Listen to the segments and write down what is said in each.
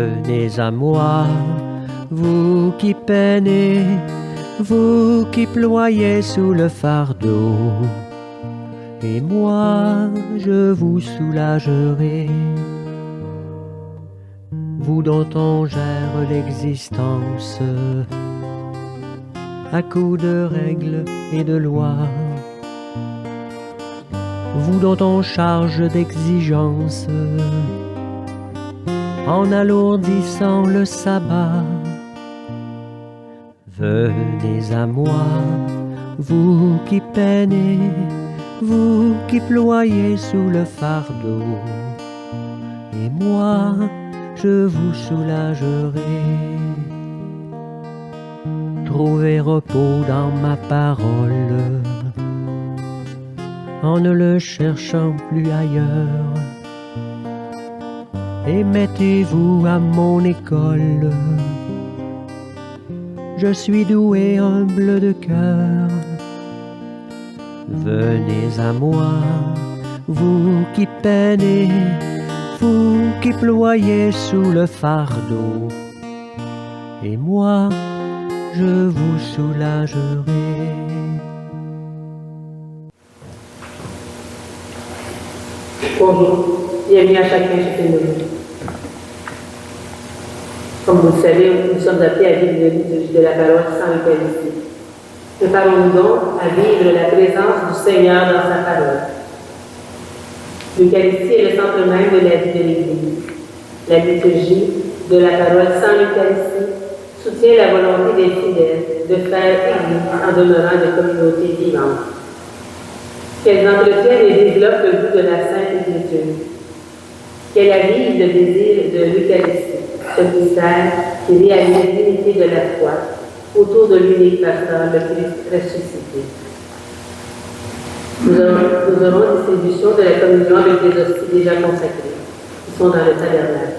Venez à moi, vous qui peinez, vous qui ployez sous le fardeau, et moi je vous soulagerai. Vous dont on gère l'existence à coups de règles et de lois, vous dont on charge d'exigences en alourdissant le sabbat. Venez à moi, vous qui peinez, vous qui ployez sous le fardeau, et moi je vous soulagerai. Trouvez repos dans ma parole, en ne le cherchant plus ailleurs, et mettez-vous à mon école. Je suis doué, humble de cœur. Venez à moi, vous qui peinez, vous qui ployez sous le fardeau, et moi je vous soulagerai. Bonjour, bienvenue à chacun de nous. Comme vous le savez, nous sommes appelés à vivre le liturgie de la parole sans l'Eucharistie. Préparons-nous donc à vivre la présence du Seigneur dans sa parole. L'Eucharistie est le centre même de la vie de l'Église. La liturgie de la parole sans l'Eucharistie soutient la volonté des fidèles de faire Église en demeurant des communautés vivantes. Qu'elles entretiennent et développent le goût de la Sainte Écriture. Qu'elles avivent le désir de l'Eucharistie, ce mystère qui réalise l'unité de la foi autour de l'unique pasteur, le Christ ressuscité. Nous aurons distribution de la communion avec des hosties déjà consacrées, qui sont dans le tabernacle.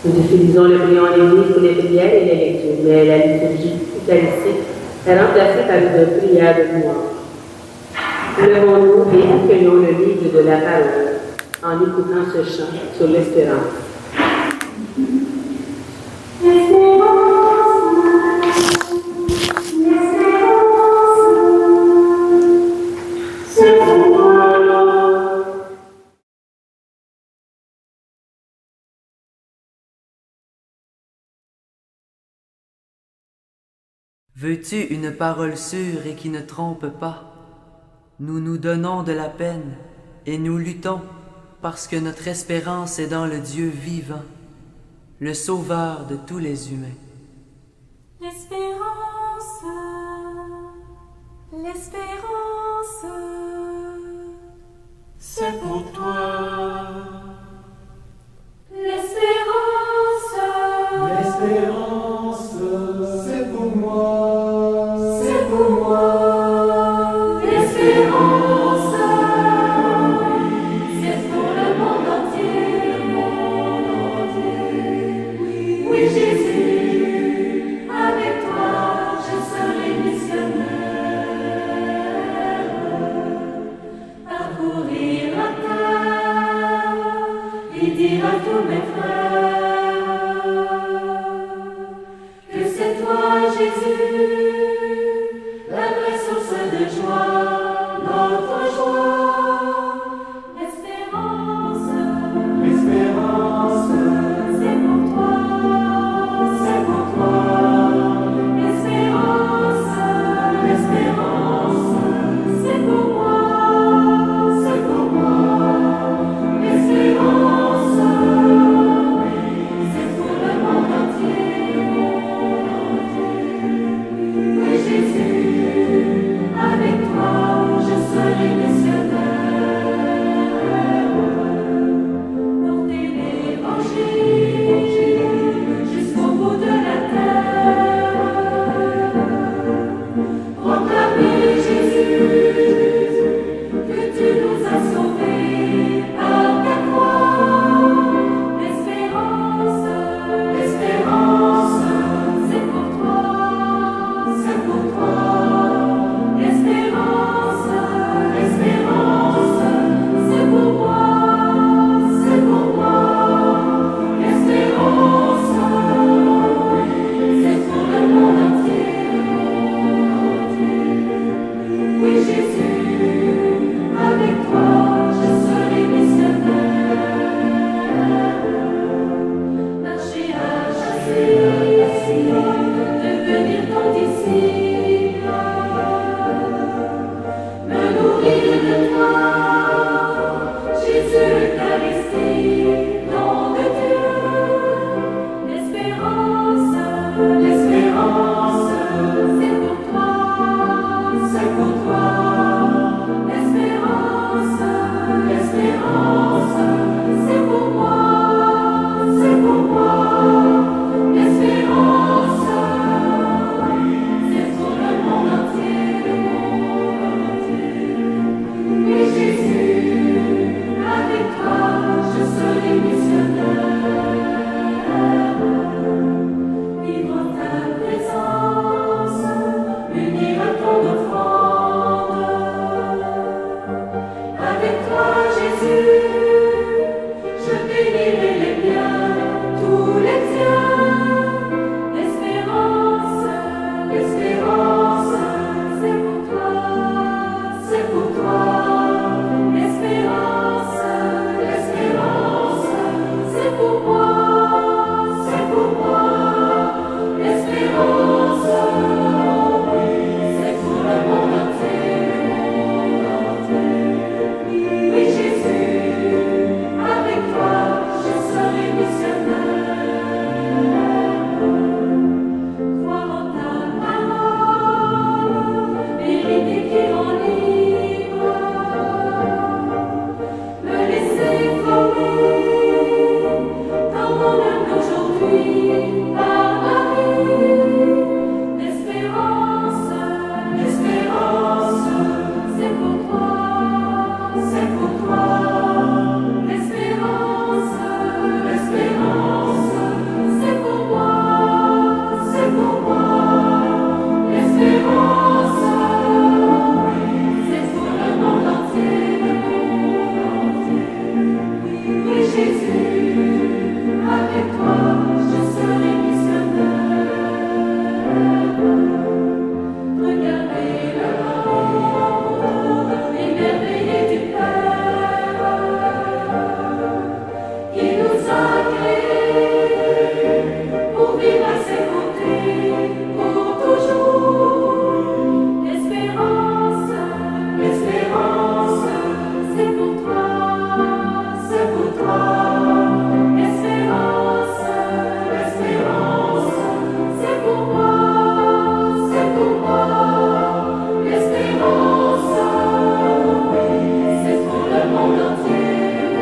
Nous utilisons le prions en Église pour les prières et les lectures, mais la liturgie eucharistique est remplacée par une prière de louange. Levons-nous et accueillons le livre de la parole en écoutant ce chant sur l'espérance. Veux-tu une parole sûre et qui ne trompe pas? Nous nous donnons de la peine et nous luttons parce que notre espérance est dans le Dieu vivant, le Sauveur de tous les humains. L'espérance, l'espérance, c'est pour toi. l'espérance, L'espérance, c'est pour moi. c'est pour moi. L'espérance, c'est pour le monde entier. Oui, Jésus, avec toi je serai missionnaire. Parcourir la terre et dire à tous mes frères que c'est toi, Jésus, la vraie source de joie, notre joie. L'espérance, L'espérance, c'est pour toi, c'est pour toi. L'espérance, l'espérance, c'est pour moi, c'est pour moi. L'espérance, c'est pour le monde entier. l'espérance, c'est pour toi, c'est pour toi. L'espérance, l'espérance, c'est pour moi, c'est pour moi. L'espérance, c'est pour le monde entier, le monde entier. Oui, Jésus, avec toi, je serai missionnaire. Vivre en ta présence, unir à ton offrande. Avec toi, Jésus, je bénirai les biens, tous les tiens. L'espérance, l'espérance, c'est pour toi, c'est pour toi. L'espérance, l'espérance, c'est pour moi, c'est pour moi. L'espérance, c'est pour le monde entier, le monde entier. Oui, Jésus, avec toi, je serai missionnaire. Croire en ta parole, vérité qui rend libre. Me laisser former dans mon âme aujourd'hui par ma vie. L'espérance, l'espérance, c'est pour toi, c'est pour toi. L'espérance, l'espérance, c'est pour moi, c'est pour moi. L'espérance, c'est pour le monde entier, le monde entier. Oui, Jésus, avec toi, je serai missionnaire. Regardez l'amour émerveillé du Père qui nous a créés pour vivre à ses côtés pour toujours. L'espérance, l'espérance, c'est pour toi, c'est pour toi. L'espérance, l'espérance, c'est pour moi, c'est pour moi. L'espérance, c'est pour le monde entier, le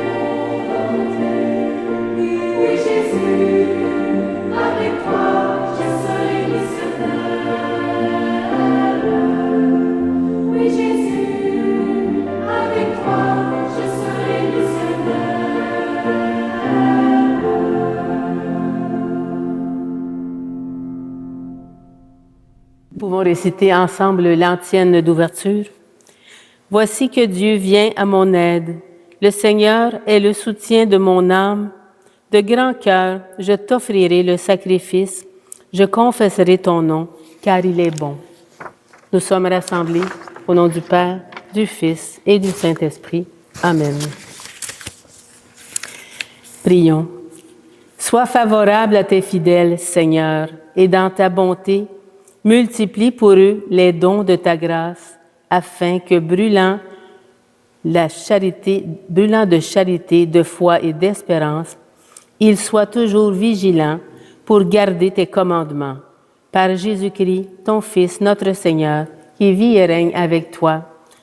monde entier. Oui, Jésus, avec toi, je serai missionnaire. Oui, Jésus, avec toi, je serai missionnaire. Nous pouvons réciter ensemble l'antienne d'ouverture. Voici que Dieu vient à mon aide. Le Seigneur est le soutien de mon âme. De grand cœur, je t'offrirai le sacrifice. Je confesserai ton nom, car il est bon. Nous sommes rassemblés au nom du Père, du Fils et du Saint-Esprit. Amen. Prions. Sois favorable à tes fidèles, Seigneur, et dans ta bonté, multiplie pour eux les dons de ta grâce, afin que brûlant de charité, de foi et d'espérance, ils soient toujours vigilants pour garder tes commandements. Par Jésus-Christ, ton Fils, notre Seigneur, qui vit et règne avec toi,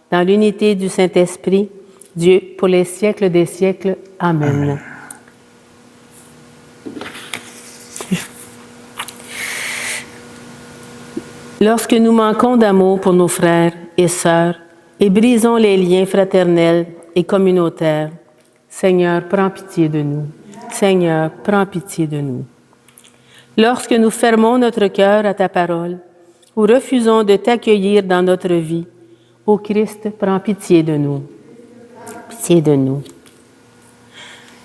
dans l'unité du Saint-Esprit, Dieu, pour les siècles des siècles. Amen. Lorsque nous manquons d'amour pour nos frères et sœurs et brisons les liens fraternels et communautaires, Seigneur, prends pitié de nous. Seigneur, prends pitié de nous. Lorsque nous fermons notre cœur à ta parole ou refusons de t'accueillir dans notre vie, ô Christ, prends pitié de nous. Pitié de nous.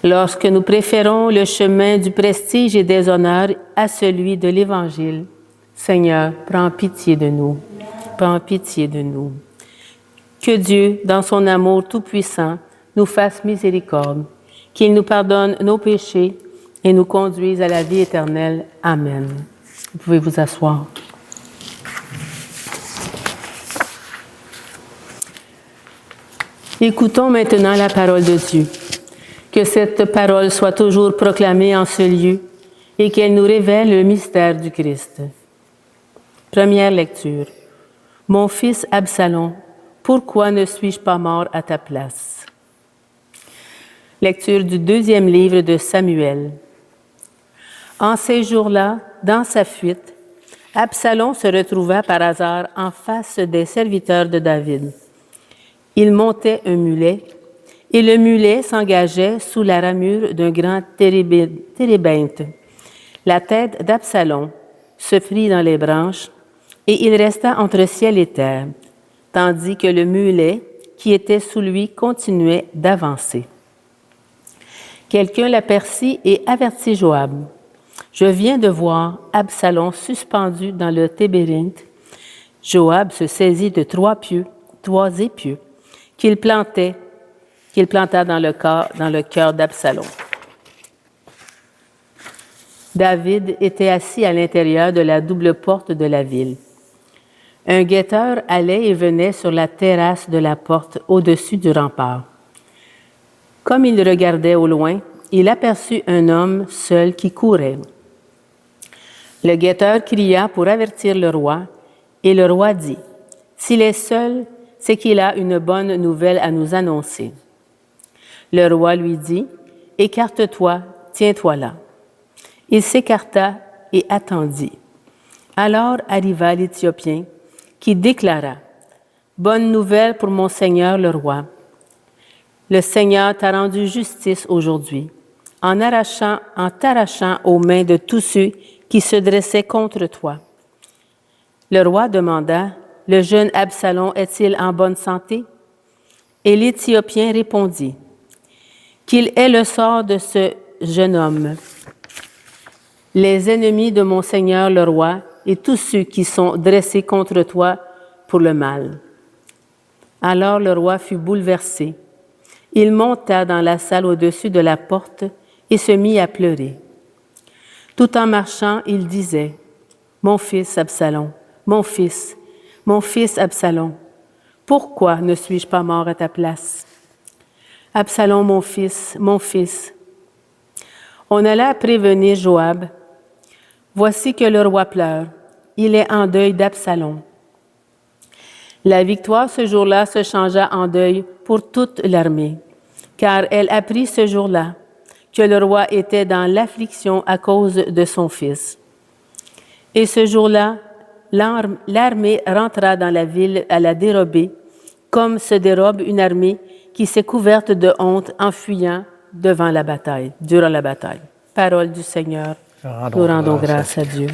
Lorsque nous préférons le chemin du prestige et des honneurs à celui de l'Évangile, Seigneur, prends pitié de nous. Prends pitié de nous. Que Dieu, dans son amour tout-puissant, nous fasse miséricorde, qu'il nous pardonne nos péchés et nous conduise à la vie éternelle. Amen. Vous pouvez vous asseoir. Écoutons maintenant la parole de Dieu. Que cette parole soit toujours proclamée en ce lieu et qu'elle nous révèle le mystère du Christ. Première lecture. Mon fils Absalom, pourquoi ne suis-je pas mort à ta place? Lecture du deuxième livre de Samuel. En ces jours-là, dans sa fuite, Absalom se retrouva par hasard en face des serviteurs de David. Il montait un mulet, et le mulet s'engageait sous la ramure d'un grand térébinthe. La tête d'Absalom se prit dans les branches, et il resta entre ciel et terre, tandis que le mulet qui était sous lui continuait d'avancer. Quelqu'un l'aperçut et avertit Joab. Je viens de voir Absalom suspendu dans le tébérinthe. Joab se saisit de trois épieux, qu'il planta dans le cœur d'Absalom. David était assis à l'intérieur de la double porte de la ville. Un guetteur allait et venait sur la terrasse de la porte au-dessus du rempart. Comme il regardait au loin, il aperçut un homme seul qui courait. Le guetteur cria pour avertir le roi, et le roi dit, « S'il est seul, c'est qu'il a une bonne nouvelle à nous annoncer. » Le roi lui dit, « Écarte-toi, tiens-toi là. » Il s'écarta et attendit. Alors arriva l'Éthiopien, qui déclara, « Bonne nouvelle pour mon seigneur le roi. Le Seigneur t'a rendu justice aujourd'hui, en t'arrachant aux mains de tous ceux qui se dressaient contre toi. » Le roi demanda, « Le jeune Absalom est-il en bonne santé? » Et l'Éthiopien répondit, « Qu'il est le sort de ce jeune homme. Les ennemis de mon Seigneur le roi et tous ceux qui sont dressés contre toi pour le mal. » Alors le roi fut bouleversé. Il monta dans la salle au-dessus de la porte et se mit à pleurer. Tout en marchant, il disait, « Mon fils Absalom, mon fils Absalom, pourquoi ne suis-je pas mort à ta place? Absalom, mon fils, mon fils. » On alla prévenir Joab. « Voici que le roi pleure. Il est en deuil d'Absalom. » La victoire ce jour-là se changea en deuil pour toute l'armée, car elle apprit ce jour-là que le roi était dans l'affliction à cause de son fils. Et ce jour-là, l'armée rentra dans la ville à la dérobée, comme se dérobe une armée qui s'est couverte de honte en fuyant durant la bataille. Parole du Seigneur. Nous rendons grâce à Dieu.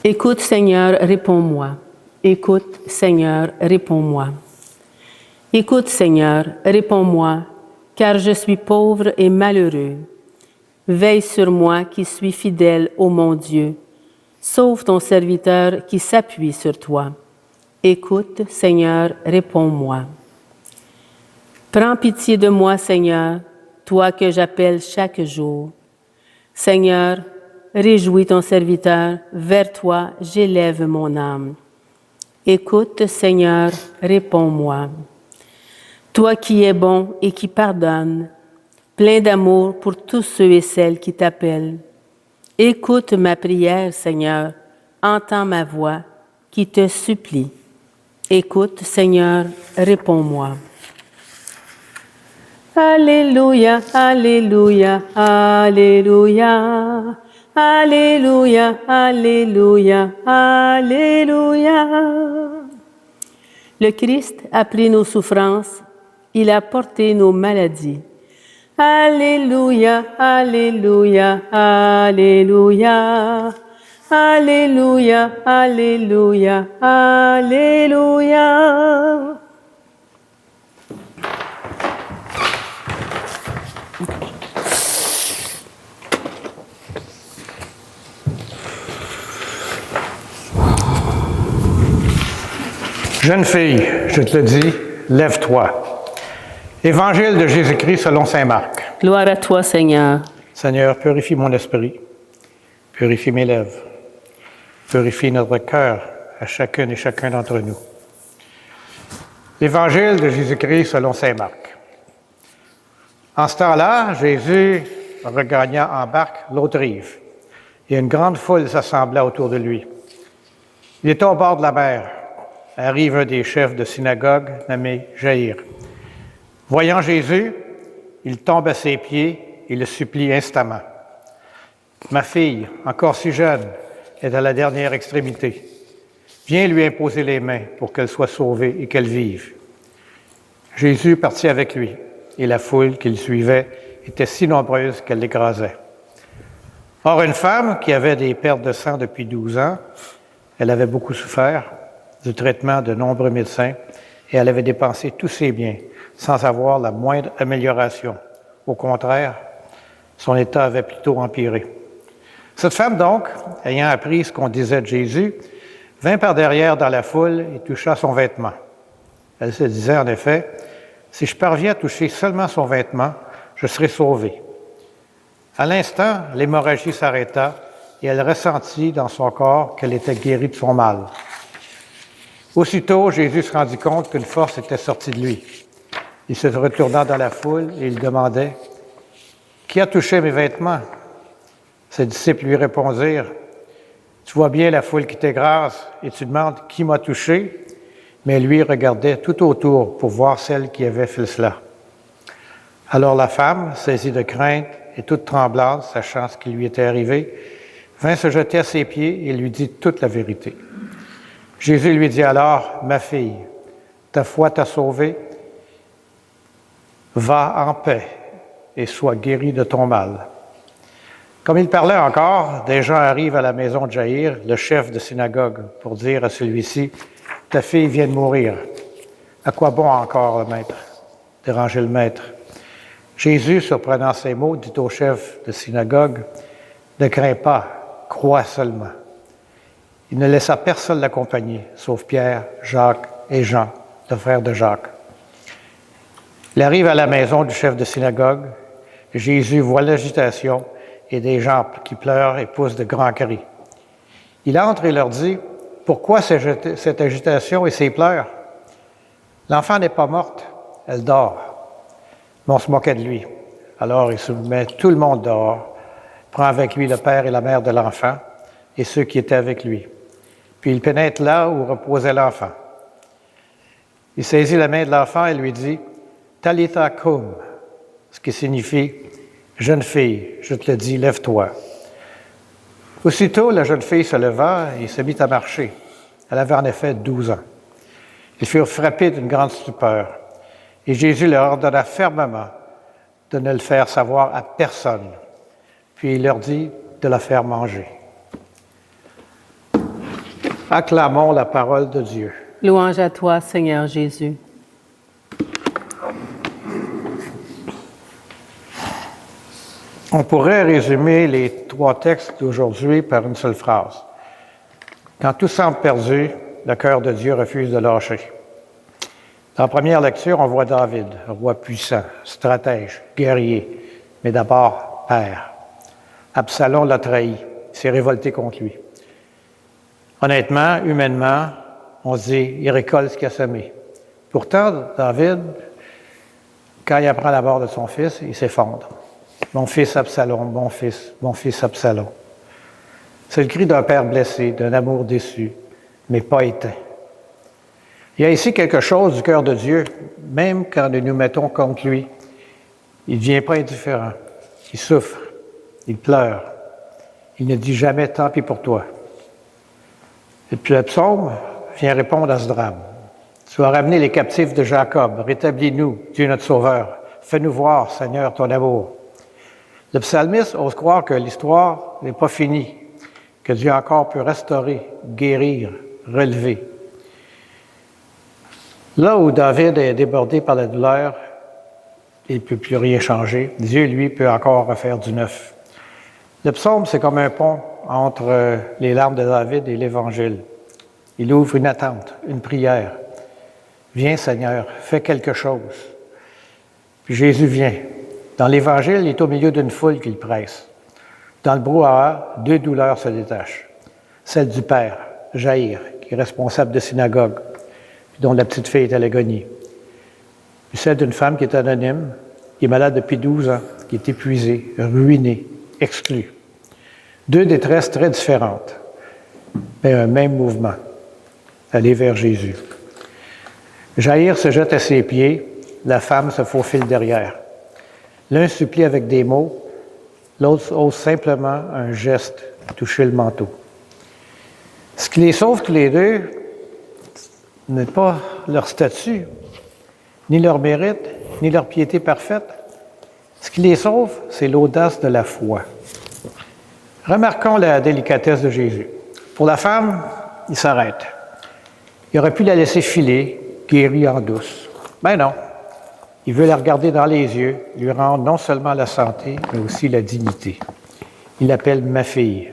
Écoute, Seigneur, réponds-moi. Écoute, Seigneur, réponds-moi. Écoute, Seigneur, réponds-moi, car je suis pauvre et malheureux. Veille sur moi qui suis fidèle, ô mon Dieu. Sauve ton serviteur qui s'appuie sur toi. Écoute, Seigneur, réponds-moi. Prends pitié de moi, Seigneur, toi que j'appelle chaque jour. Seigneur, réjouis ton serviteur, vers toi j'élève mon âme. Écoute, Seigneur, réponds-moi. Toi qui es bon et qui pardonnes, plein d'amour pour tous ceux et celles qui t'appellent. Écoute ma prière, Seigneur, entends ma voix qui te supplie. Écoute, Seigneur, réponds-moi. Alléluia, alléluia, alléluia, alléluia, alléluia, alléluia. Le Christ a pris nos souffrances, il a porté nos maladies. Alléluia, alléluia, alléluia, alléluia, alléluia, alléluia. Jeune fille, je te le dis, lève-toi. Évangile de Jésus-Christ selon saint Marc. Gloire à toi, Seigneur. Seigneur, purifie mon esprit, purifie mes lèvres, purifie notre cœur à chacune et chacun d'entre nous. Évangile de Jésus-Christ selon saint Marc. En ce temps-là, Jésus regagna en barque l'autre rive, et une grande foule s'assembla autour de lui. Il était au bord de la mer. Arrive un des chefs de synagogue nommé Jaïr. Voyant Jésus, il tombe à ses pieds et le supplie instamment. « Ma fille, encore si jeune, est à la dernière extrémité. Viens lui imposer les mains pour qu'elle soit sauvée et qu'elle vive. » Jésus partit avec lui, et la foule qui le suivait était si nombreuse qu'elle l'écrasait. Or, une femme qui avait des pertes de sang depuis 12 ans, elle avait beaucoup souffert du traitement de nombreux médecins et elle avait dépensé tous ses biens sans avoir la moindre amélioration. Au contraire, son état avait plutôt empiré. Cette femme donc, ayant appris ce qu'on disait de Jésus, vint par derrière dans la foule et toucha son vêtement. Elle se disait en effet, « Si je parviens à toucher seulement son vêtement, je serai sauvée. » À l'instant, l'hémorragie s'arrêta et elle ressentit dans son corps qu'elle était guérie de son mal. Aussitôt, Jésus se rendit compte qu'une force était sortie de lui. Il se retourna dans la foule et il demandait, « Qui a touché mes vêtements? » Ses disciples lui répondirent, « Tu vois bien la foule qui t'écrase et tu demandes qui m'a touché? » Mais lui regardait tout autour pour voir celle qui avait fait cela. Alors la femme, saisie de crainte et toute tremblante, sachant ce qui lui était arrivé, vint se jeter à ses pieds et lui dit toute la vérité. Jésus lui dit alors, « Ma fille, ta foi t'a sauvée, va en paix et sois guérie de ton mal. » Comme il parlait encore, des gens arrivent à la maison de Jaïr, le chef de synagogue, pour dire à celui-ci, « Ta fille vient de mourir. À quoi bon encore le maître? Déranger le maître. » Jésus, surprenant ces mots, dit au chef de synagogue, « Ne crains pas, crois seulement. » Il ne laissa personne l'accompagner, sauf Pierre, Jacques et Jean, le frère de Jacques. Il arrive à la maison du chef de synagogue. Jésus voit l'agitation et des gens qui pleurent et poussent de grands cris. Il entre et leur dit, « Pourquoi cette agitation et ces pleurs? L'enfant n'est pas morte, elle dort. » Mais on se moquait de lui. Alors il se met tout le monde dehors, prend avec lui le père et la mère de l'enfant et ceux qui étaient avec lui. Puis il pénètre là où reposait l'enfant. Il saisit la main de l'enfant et lui dit, « Talitha koum », ce qui signifie « Jeune fille, je te le dis, lève-toi ». Aussitôt, la jeune fille se leva et se mit à marcher. Elle avait en effet 12 ans. Ils furent frappés d'une grande stupeur. Et Jésus leur ordonna fermement de ne le faire savoir à personne. Puis il leur dit de la faire manger. Acclamons la parole de Dieu. Louange à toi, Seigneur Jésus. On pourrait résumer les 3 textes d'aujourd'hui par une seule phrase. Quand tout semble perdu, le cœur de Dieu refuse de lâcher. Dans la première lecture, on voit David, roi puissant, stratège, guerrier, mais d'abord père. Absalom l'a trahi, il s'est révolté contre lui. Honnêtement, humainement, on se dit, il récolte ce qu'il a semé. Pourtant, David, quand il apprend la mort de son fils, il s'effondre. Mon fils Absalom, mon fils Absalom. C'est le cri d'un père blessé, d'un amour déçu, mais pas éteint. Il y a ici quelque chose du cœur de Dieu, même quand nous nous mettons contre lui. Il ne devient pas indifférent. Il souffre, il pleure. Il ne dit jamais « tant pis pour toi ». Et puis le psaume vient répondre à ce drame. « Tu as ramené les captifs de Jacob, rétablis-nous, Dieu notre Sauveur. Fais-nous voir, Seigneur, ton amour. » Le psalmiste ose croire que l'histoire n'est pas finie, que Dieu encore peut restaurer, guérir, relever. Là où David est débordé par la douleur, il ne peut plus rien changer. Dieu, lui, peut encore refaire du neuf. Le psaume, c'est comme un pont entre les larmes de David et l'Évangile. Il ouvre une attente, une prière. Viens, Seigneur, fais quelque chose. Puis Jésus vient. Dans l'Évangile, il est au milieu d'une foule qu'il presse. Dans le brouhaha, 2 douleurs se détachent. Celle du père, Jaïr, qui est responsable de synagogue, dont la petite fille est à l'agonie. Puis celle d'une femme qui est anonyme, qui est malade depuis 12 ans, qui est épuisé, ruiné, exclu. Deux détresses très différentes, mais un même mouvement, aller vers Jésus. Jaïr se jette à ses pieds, la femme se faufile derrière. L'un supplie avec des mots, l'autre ose simplement un geste, toucher le manteau. Ce qui les sauve tous les deux n'est pas leur statut, ni leur mérite, ni leur piété parfaite. Ce qui les sauve, c'est l'audace de la foi. Remarquons la délicatesse de Jésus. Pour la femme, il s'arrête. Il aurait pu la laisser filer, guérie en douce. Mais non. Il veut la regarder dans les yeux, lui rendre non seulement la santé, mais aussi la dignité. Il l'appelle ma fille.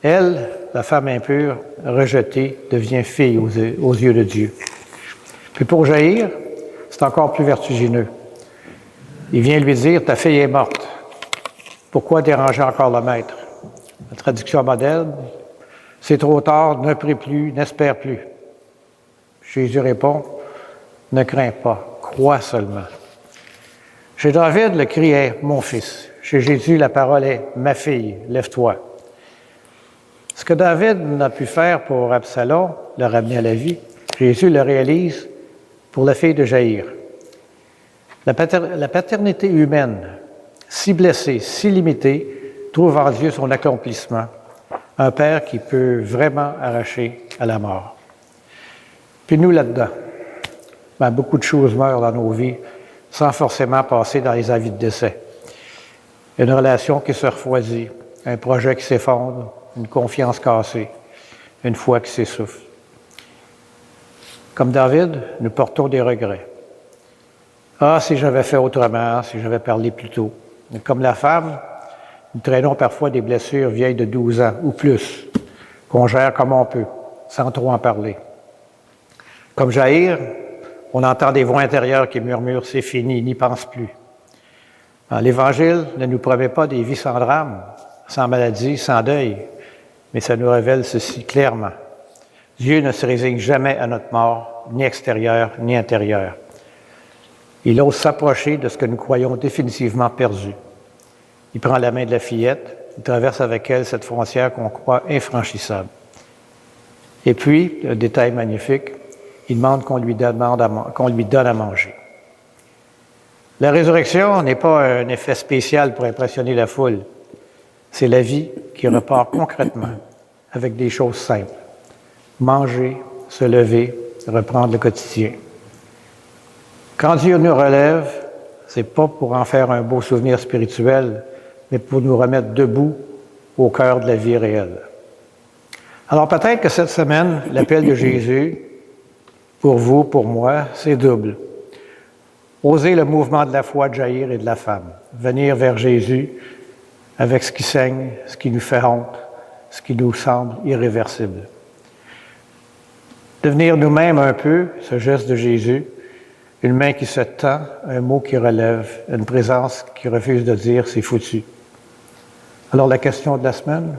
Elle, la femme impure, rejetée, devient fille aux yeux de Dieu. Puis pour Jaïr, c'est encore plus vertigineux. Il vient lui dire, ta fille est morte. Pourquoi déranger encore le maître? La traduction moderne, c'est trop tard, ne prie plus, n'espère plus. Jésus répond, ne crains pas, crois seulement. Chez David, le cri est mon fils. Chez Jésus, la parole est ma fille, lève-toi. Ce que David n'a pu faire pour Absalom, le ramener à la vie, Jésus le réalise pour la fille de Jaïr. La paternité humaine, si blessée, si limitée, trouve en Dieu son accomplissement. Un père qui peut vraiment arracher à la mort. Puis nous, là-dedans, beaucoup de choses meurent dans nos vies sans forcément passer dans les avis de décès. Une relation qui se refroidit, un projet qui s'effondre, une confiance cassée, une foi qui s'essouffle. Comme David, nous portons des regrets. Ah, si j'avais fait autrement, si j'avais parlé plus tôt. Comme la femme, nous traînons parfois des blessures vieilles de 12 ans ou plus, qu'on gère comme on peut, sans trop en parler. Comme Jaïr, on entend des voix intérieures qui murmurent « c'est fini, n'y pense plus ». L'Évangile ne nous promet pas des vies sans drame, sans maladie, sans deuil, mais ça nous révèle ceci clairement. Dieu ne se résigne jamais à notre mort, ni extérieure, ni intérieure. Il ose s'approcher de ce que nous croyons définitivement perdu. Il prend la main de la fillette, il traverse avec elle cette frontière qu'on croit infranchissable. Et puis, le détail magnifique, il demande qu'on lui donne à manger. La résurrection n'est pas un effet spécial pour impressionner la foule. C'est la vie qui repart concrètement avec des choses simples. Manger, se lever, reprendre le quotidien. Quand Dieu nous relève, c'est pas pour en faire un beau souvenir spirituel, mais pour nous remettre debout au cœur de la vie réelle. Alors peut-être que cette semaine, l'appel de Jésus, pour vous, pour moi, c'est double. Oser le mouvement de la foi de Jaïr et de la femme. Venir vers Jésus avec ce qui saigne, ce qui nous fait honte, ce qui nous semble irréversible. Devenir nous-mêmes un peu, ce geste de Jésus, une main qui se tend, un mot qui relève, une présence qui refuse de dire « c'est foutu ». Alors la question de la semaine,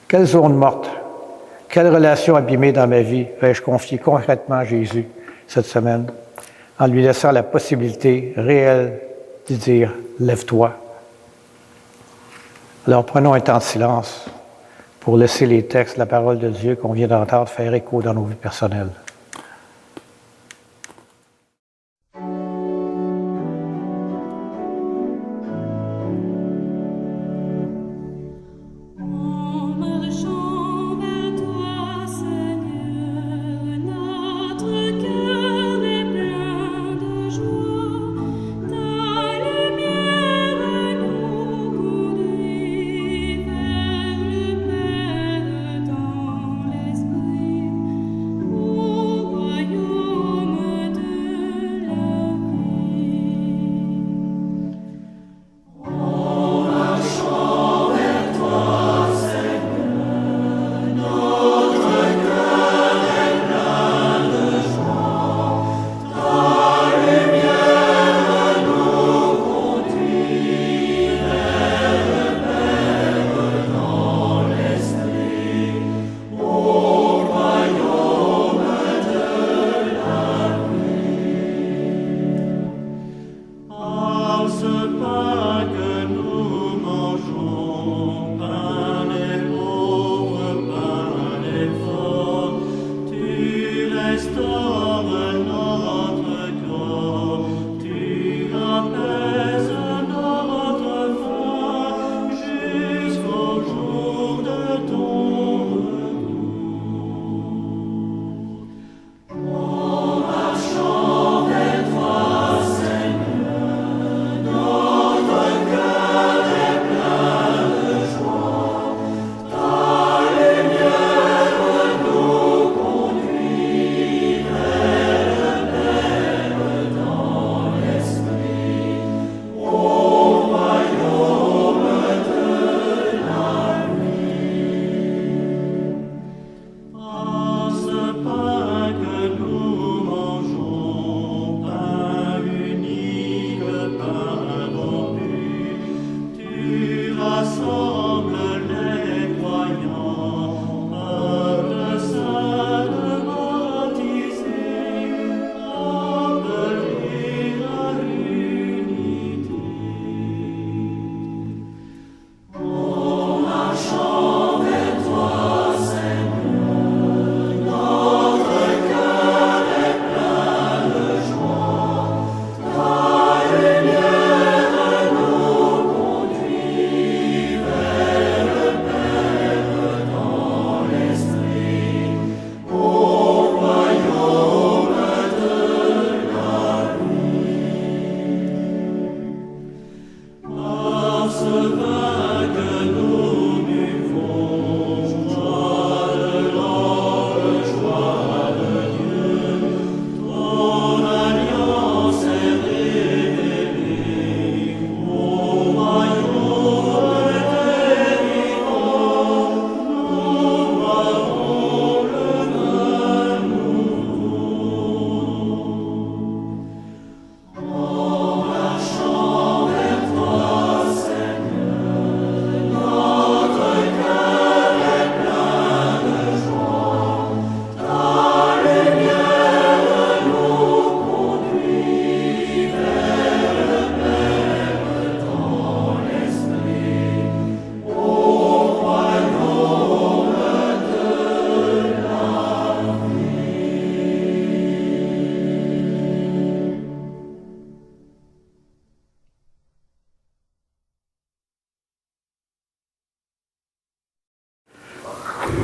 quelle zone morte, quelle relation abîmée dans ma vie vais-je confier concrètement à Jésus cette semaine, en lui laissant la possibilité réelle de dire « lève-toi ». Alors prenons un temps de silence pour laisser les textes, la parole de Dieu qu'on vient d'entendre faire écho dans nos vies personnelles. Oh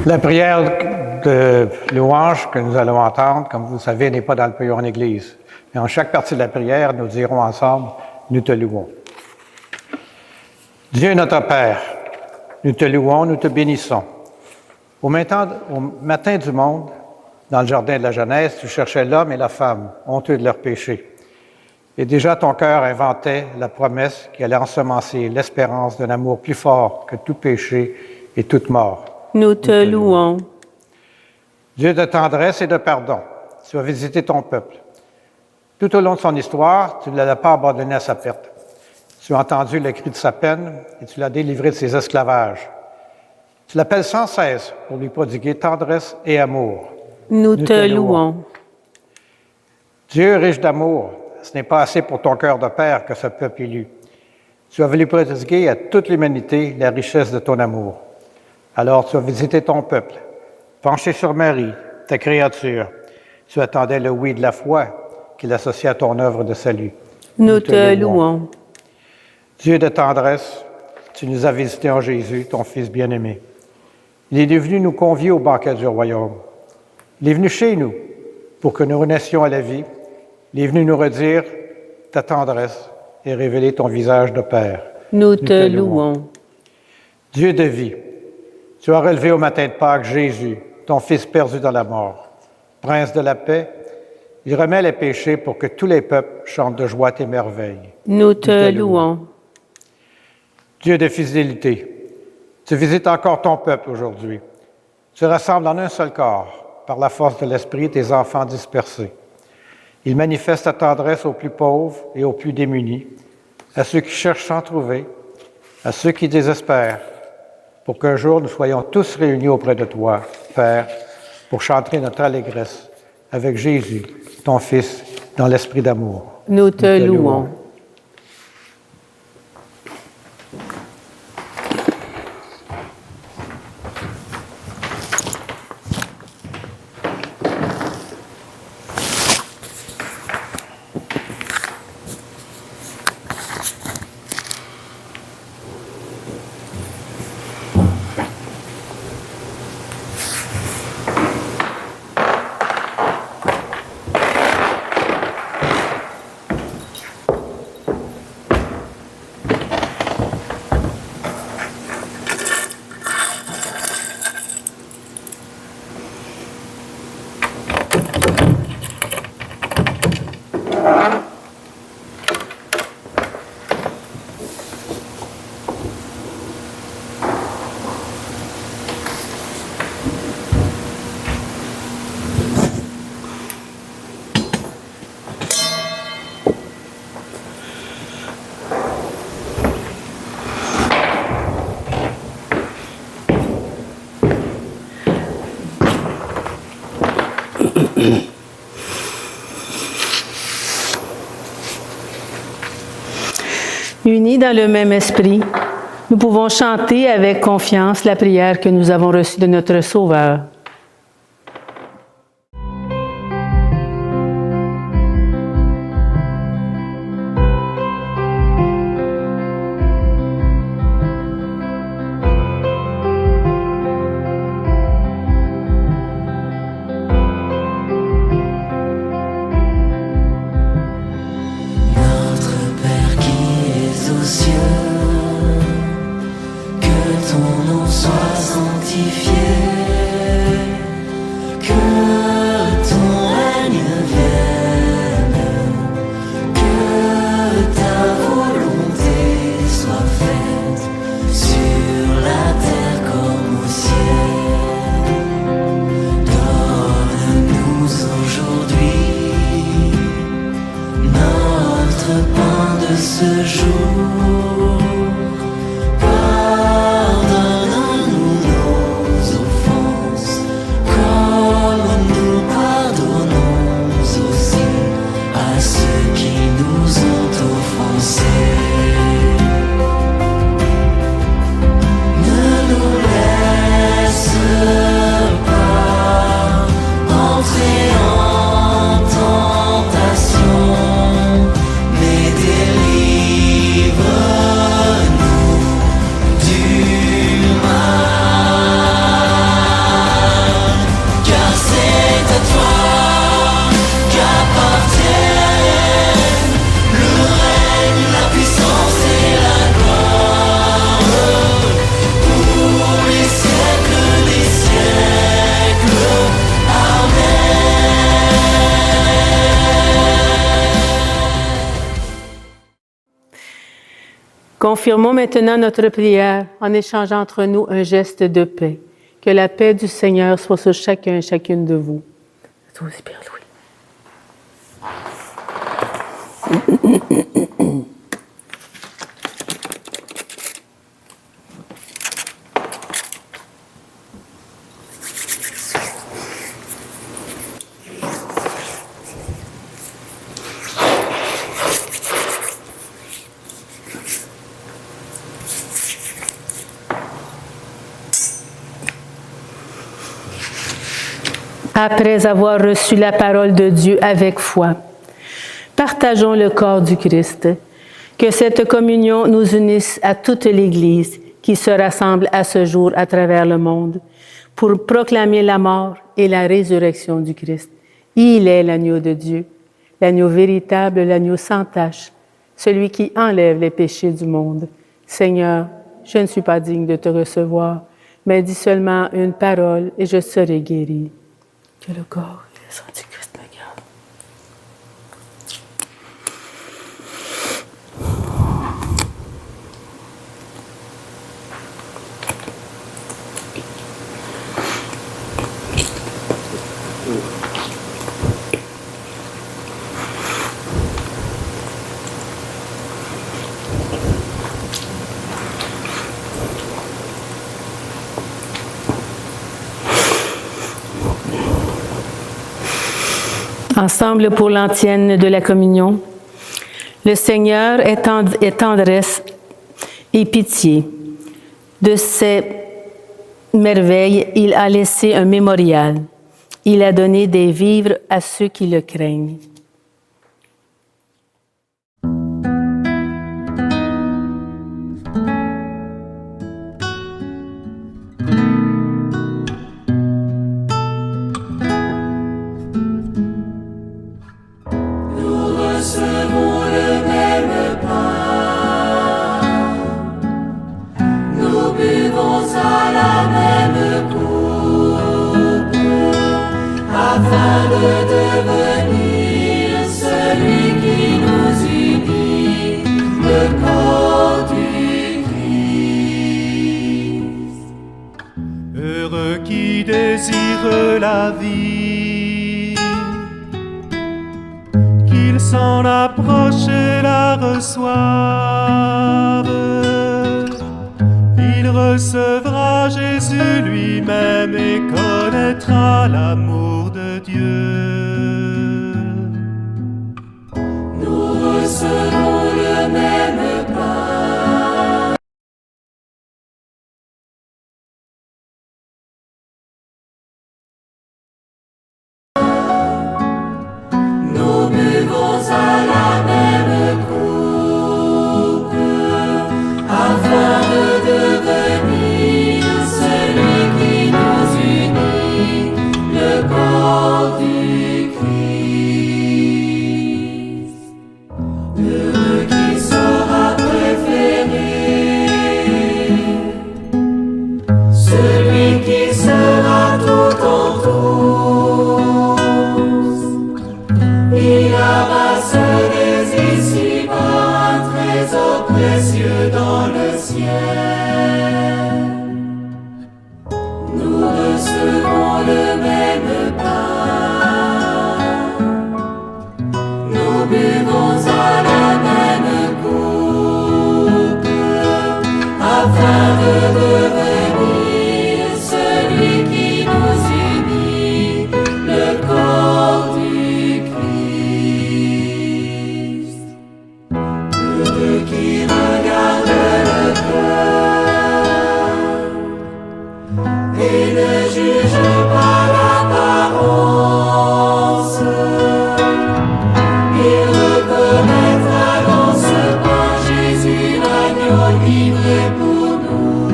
La prière de louange que nous allons entendre, comme vous le savez, n'est pas dans le pays en Église. Mais en chaque partie de la prière, nous dirons ensemble « Nous te louons ». Dieu notre Père, nous te louons, nous te bénissons. Au matin du monde, dans le jardin de la Genèse, tu cherchais l'homme et la femme, honteux de leurs péchés. Et déjà ton cœur inventait la promesse qui allait ensemencer l'espérance d'un amour plus fort que tout péché et toute mort. Nous te louons. Dieu de tendresse et de pardon, tu as visité ton peuple. Tout au long de son histoire, tu ne l'as pas abandonné à sa perte. Tu as entendu le cri de sa peine et tu l'as délivré de ses esclavages. Tu l'appelles sans cesse pour lui prodiguer tendresse et amour. Nous te louons. Dieu riche d'amour, ce n'est pas assez pour ton cœur de père que ce peuple élu. Tu as voulu prodiguer à toute l'humanité la richesse de ton amour. Alors tu as visité ton peuple, penché sur Marie, ta créature. Tu attendais le oui de la foi qu'il associait à ton œuvre de salut. Nous te louons. Dieu de tendresse, tu nous as visités en Jésus, ton Fils bien-aimé. Il est venu nous convier au banquet du royaume. Il est venu chez nous pour que nous renaissions à la vie. Il est venu nous redire ta tendresse et révéler ton visage de Père. Nous te louons. Dieu de vie, tu as relevé au matin de Pâques Jésus, ton Fils perdu dans la mort. Prince de la paix, il remet les péchés pour que tous les peuples chantent de joie tes merveilles. Nous te louons. Dieu de fidélité, tu visites encore ton peuple aujourd'hui. Tu rassembles en un seul corps, par la force de l'Esprit, tes enfants dispersés. Il manifeste ta tendresse aux plus pauvres et aux plus démunis, à ceux qui cherchent sans trouver, à ceux qui désespèrent, pour qu'un jour nous soyons tous réunis auprès de toi, Père, pour chanter notre allégresse avec Jésus, ton Fils, dans l'esprit d'amour. Nous te louons. Unis dans le même esprit, nous pouvons chanter avec confiance la prière que nous avons reçue de notre Sauveur. Notre Père qui es aux cieux, sanctifié, que ton règne vienne, que ta volonté soit faite sur la terre comme au ciel. Donne-nous aujourd'hui notre pain de ce jour. Pardonne-nous nos offenses, comme nous pardonnons aussi à ceux qui nous ont offensés. Ne nous laisse pas entrer en tentation, mais délivre-nous du mal. Car c'est à toi qu'appartiennent le règne, la puissance et la gloire pour les siècles des siècles. Amen. Confirmons maintenant notre prière en échangeant entre nous un geste de paix. Que la paix du Seigneur soit sur chacun et chacune de vous. À toi aussi, Père Louis. Après avoir reçu la parole de Dieu avec foi, partageons le corps du Christ. Que cette communion nous unisse à toute l'Église qui se rassemble à ce jour à travers le monde pour proclamer la mort et la résurrection du Christ. Il est l'agneau de Dieu, l'agneau véritable, l'agneau sans tache, celui qui enlève les péchés du monde. Seigneur, je ne suis pas digne de te recevoir, mais dis seulement une parole et je serai guéri. Que le corps et le sang du Christ me gardent. Ensemble pour l'antienne de la communion. Le Seigneur est tendresse et pitié. De ses merveilles, il a laissé un mémorial. Il a donné des vivres à ceux qui le craignent. Recevons le même pain, nous buvons à la même coupe, afin de devenir celui qui nous unit, le corps du Christ. Heureux qui désire la vie, qu'il s'en approche et la reçoive. Il recevra Jésus lui-même et connaîtra l'amour de Dieu. Nous recevons le même pain, nous buvons à la même coupe, afin de devenir celui qui nous unit, le corps du Christ. Heureux Nous recevons le même pain, nous buvons à la même coupe, afin de devenir celui qui nous unit, le corps du Christ. Heureux qui regarde le cœur et ne juge pas l'apparence. Il reconnaîtra dans ce pain Jésus l'agneau livré pour nous.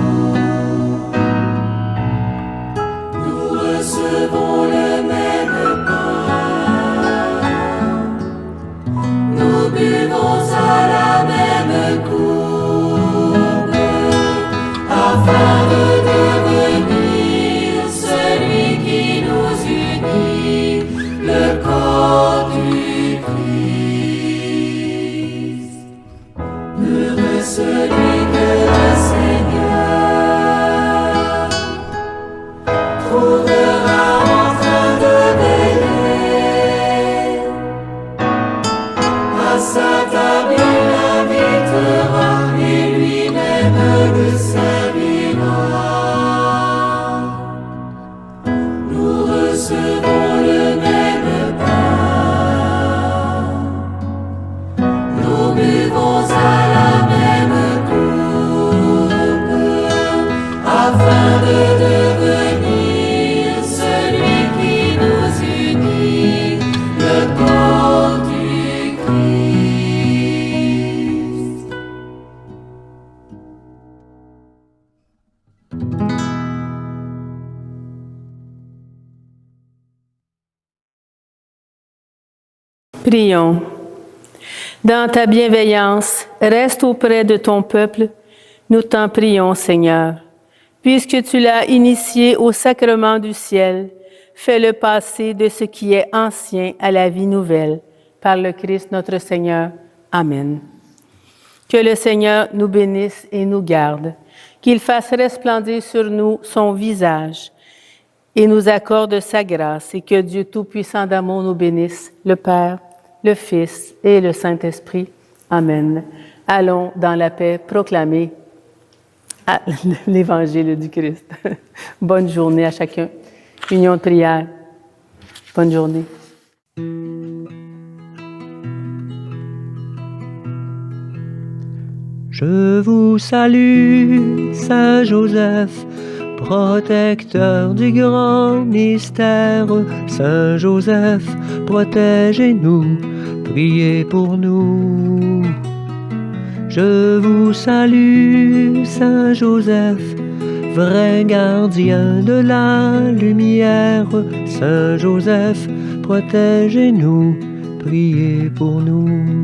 Nous recevons le même pain, nous buvons à la même coupe, afin de devenir celui qui nous unit, le corps du Christ. Heureux celui que le Seigneur trouvera en train de veiller. À sa table il l'invitera et lui-même le servira. Nous recevons le même pain, nous buvons à la même coupe, afin de devenir celui qui nous unit, le corps du Christ. Prions. Dans ta bienveillance, reste auprès de ton peuple. Nous t'en prions, Seigneur. Puisque tu l'as initié au sacrement du ciel, fais-le passer de ce qui est ancien à la vie nouvelle. Par le Christ notre Seigneur. Amen. Que le Seigneur nous bénisse et nous garde, qu'il fasse resplendir sur nous son visage et nous accorde sa grâce, et que Dieu Tout-Puissant d'amour nous bénisse, le Père, le Fils et le Saint-Esprit. Amen. Allons dans la paix proclamer l'Évangile du Christ. Bonne journée à chacun. Union de prière. Bonne journée. Je vous salue, Saint Joseph, protecteur du grand mystère. Saint Joseph, protégez-nous, priez pour nous. Je vous salue, Saint Joseph, vrai gardien de la lumière. Saint Joseph, protégez-nous, priez pour nous.